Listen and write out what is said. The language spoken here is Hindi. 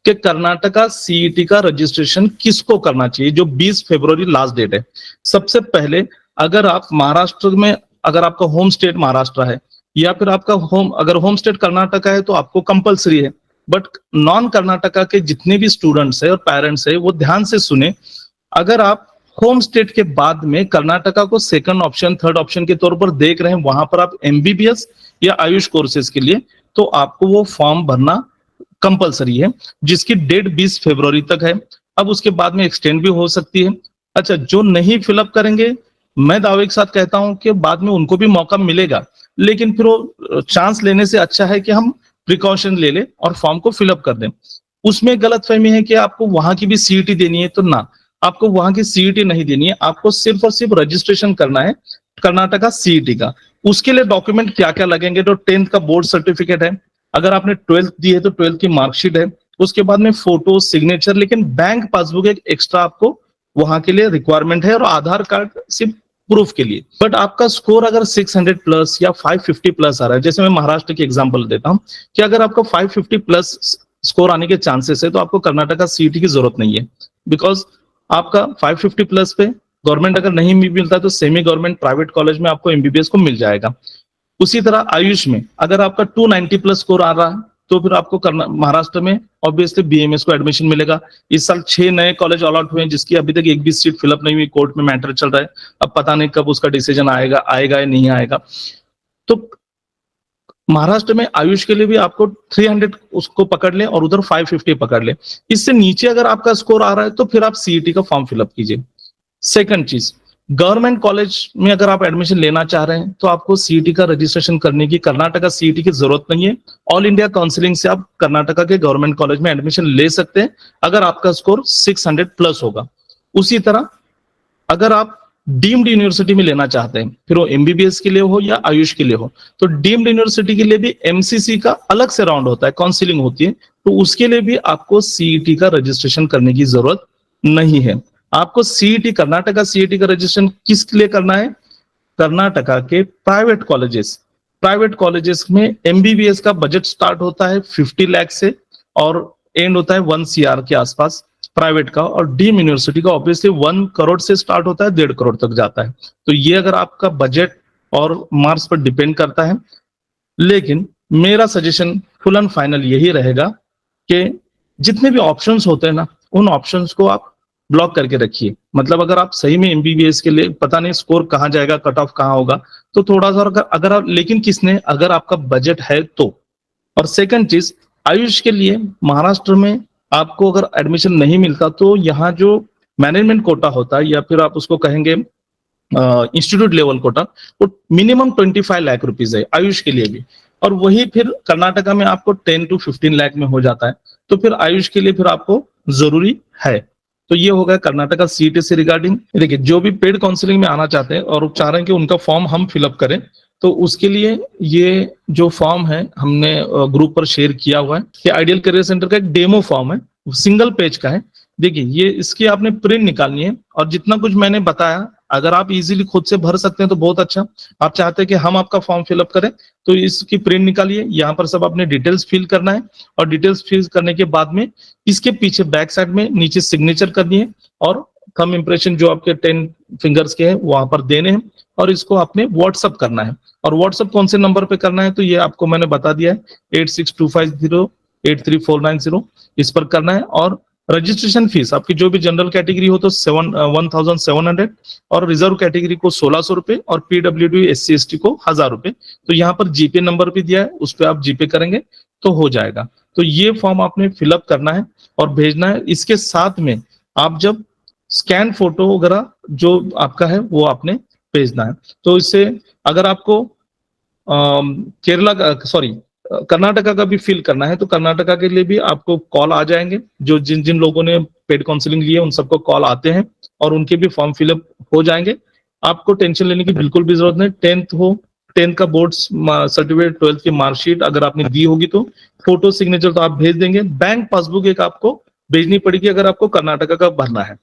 कि कर्नाटका सीईटी का रजिस्ट्रेशन किसको करना चाहिए, जो 20 फरवरी लास्ट डेट है। सबसे पहले अगर आप महाराष्ट्र में, अगर आपका होम स्टेट महाराष्ट्र है या फिर आपका अगर होम स्टेट कर्नाटका है तो आपको कंपलसरी है। बट नॉन कर्नाटका के जितने भी स्टूडेंट्स है और पेरेंट्स है वो ध्यान से सुने, अगर आप होम स्टेट के बाद में कर्नाटका को सेकंड ऑप्शन, थर्ड ऑप्शन के तौर पर देख रहे हैं, वहां पर आप एमबीबीएस या आयुष कोर्सेज के लिए, तो आपको वो फॉर्म भरना कंपलसरी है, जिसकी डेट 20 फरवरी तक है। अब उसके बाद में एक्सटेंड भी हो सकती है। अच्छा, जो नहीं फिलअप करेंगे, मैं दावे के साथ कहता हूं कि बाद में उनको भी मौका मिलेगा, लेकिन फिर वो चांस लेने से अच्छा है कि हम प्रिकॉशन ले लें और फॉर्म को फिलअप कर दें। उसमें गलतफहमी है कि आपको वहां की भी सीईटी देनी है, तो ना, आपको वहां की सीईटी नहीं देनी है, आपको सिर्फ और सिर्फ रजिस्ट्रेशन करना है कर्नाटका सीईटी का। उसके लिए डॉक्यूमेंट क्या क्या लगेंगे, तो 10th का बोर्ड सर्टिफिकेट है, अगर आपने 12th दी है तो 12th की मार्कशीट है, उसके बाद में फोटो, सिग्नेचर, लेकिन बैंक पासबुक एक एक्स्ट्रा आपको वहां के लिए रिक्वायरमेंट है, और आधार कार्ड सिर्फ प्रूफ के लिए। बट आपका स्कोर अगर 600 प्लस या 550 प्लस आ रहा है, जैसे मैं महाराष्ट्र की एग्जांपल देता हूं कि अगर आपका 550 प्लस स्कोर आने के चांसेस है तो आपको कर्नाटका सीईटी की जरूरत नहीं है, बिकॉज आपका 550 प्लस पे गवर्नमेंट अगर नहीं मिलता तो सेमी गवर्नमेंट प्राइवेट कॉलेज में आपको एमबीबीएस को मिल जाएगा। उसी तरह आयुष में अगर आपका 290 प्लस स्कोर आ रहा है तो फिर आपको महाराष्ट्र में ऑब्वियसली बीएमएस को एडमिशन मिलेगा। इस साल 6 नए कॉलेज अलॉट हुए हैं, जिसकी अभी तक एक भी सीट फिलअप नहीं हुई, कोर्ट में मैटर चल रहा है, अब पता नहीं कब उसका डिसीजन आएगा या नहीं आएगा। तो महाराष्ट्र में आयुष के लिए भी आपको 300 उसको पकड़ ले और उधर 550 पकड़ ले। इससे नीचे अगर आपका स्कोर आ रहा है तो फिर आप सीईटी का फॉर्म फिलअप कीजिए। सेकंड चीज, गवर्नमेंट कॉलेज में अगर आप एडमिशन लेना चाह रहे हैं तो आपको सीईटी का रजिस्ट्रेशन करने की, कर्नाटका सीईटी की जरूरत नहीं है। ऑल इंडिया काउंसलिंग से आप कर्नाटका के गवर्नमेंट कॉलेज में एडमिशन ले सकते हैं अगर आपका स्कोर 600 प्लस होगा। उसी तरह अगर आप डीम्ड यूनिवर्सिटी में लेना चाहते हैं, फिर वो एमबीबीएस के लिए हो या आयुष के लिए हो, तो डीम्ड यूनिवर्सिटी के लिए भी एमसीसी का अलग से राउंड होता है, काउंसलिंग होती है, तो उसके लिए भी आपको सीईटी का रजिस्ट्रेशन करने की जरूरत नहीं है। आपको सीईटी, कर्नाटका सीईटी का रजिस्ट्रेशन किस लिए करना है? कर्नाटका के प्राइवेट कॉलेजेस में एमबीबीएस का बजट स्टार्ट होता है 50 लाख से और एंड होता है 1 CR के आसपास प्राइवेट का, और डीम यूनिवर्सिटी का ऑब्वियसली 1 करोड़ से स्टार्ट होता है, 1.5 करोड़ तक जाता है। तो ये अगर आपका बजट और मार्क्स पर डिपेंड करता है, लेकिन मेरा सजेशन फुल एंड फाइनल यही रहेगा कि जितने भी ऑप्शंस होते हैं ना, उन ऑप्शंस को आप ब्लॉक करके रखिए। मतलब अगर आप सही में एमबीबीएस के लिए पता नहीं स्कोर कहाँ जाएगा, कट ऑफ कहाँ होगा, तो थोड़ा सा अगर आप, लेकिन अगर आपका बजट है तो। और सेकंड चीज, आयुष के लिए महाराष्ट्र में आपको अगर एडमिशन नहीं मिलता तो यहाँ जो मैनेजमेंट कोटा होता है, या फिर आप उसको कहेंगे इंस्टीट्यूट लेवल कोटा, वो मिनिमम 25 लाख रुपीज है आयुष के लिए भी, और वही फिर कर्नाटका में आपको 10 to 15 लाख में हो जाता है। तो फिर आयुष के लिए फिर आपको जरूरी है। तो ये हो गया कर्नाटका सीईटी से रिगार्डिंग। देखिए, जो भी पेड काउंसलिंग में आना चाहते हैं और चाह रहे हैं कि उनका फॉर्म हम फिलअप करें, तो उसके लिए ये जो फॉर्म है हमने ग्रुप पर शेयर किया हुआ है, ये आइडियल करियर सेंटर का एक डेमो फॉर्म है, सिंगल पेज का है। देखिए, ये इसकी आपने प्रिंट निकालनी है, और जितना कुछ मैंने बताया अगर आप इजीली खुद से भर सकते हैं तो बहुत अच्छा। आप चाहते हैं कि हम आपका फॉर्म फिलअप करें तो इसकी प्रिंट निकालिए, यहाँ पर सब आपने डिटेल्स फिल करना है, और डिटेल्स फिल करने के बाद में इसके पीछे बैक साइड में नीचे सिग्नेचर करनी है, और थंब इंप्रेशन जो आपके 10 फिंगर्स के हैं वहां पर देने हैं, और इसको आपने व्हाट्सअप करना है। और व्हाट्सअप कौन से नंबर पे करना है तो ये आपको मैंने बता दिया है, 8625083490, इस पर करना है। और रजिस्ट्रेशन फीस आपकी जो भी जनरल कैटेगरी हो तो 1700 और रिजर्व कैटेगरी को 1600 रुपए, और पीडब्ल्यूडी SC ST को 1000 रुपए। तो यहाँ पर जीपे नंबर भी दिया है, उस पर आप जीपे करेंगे तो हो जाएगा। तो ये फॉर्म आपने फिलअप करना है और भेजना है। इसके साथ में आप जब स्कैन फोटो वगैरह जो आपका है वो आपने भेजना है। तो इससे अगर आपको कर्नाटका का भी फिल करना है तो कर्नाटका के लिए भी आपको कॉल आ जाएंगे। जो जिन जिन लोगों ने पेड काउंसलिंग ली है उन सबको कॉल आते हैं और उनके भी फॉर्म फिलअप हो जाएंगे। आपको टेंशन लेने की बिल्कुल भी जरूरत नहीं। 10th का बोर्ड सर्टिफिकेट, 12th की मार्कशीट अगर आपने दी होगी तो फोटो, सिग्नेचर तो आप भेज देंगे। बैंक पासबुक एक आपको भेजनी पड़ेगी अगर आपको कर्नाटका का भरना है।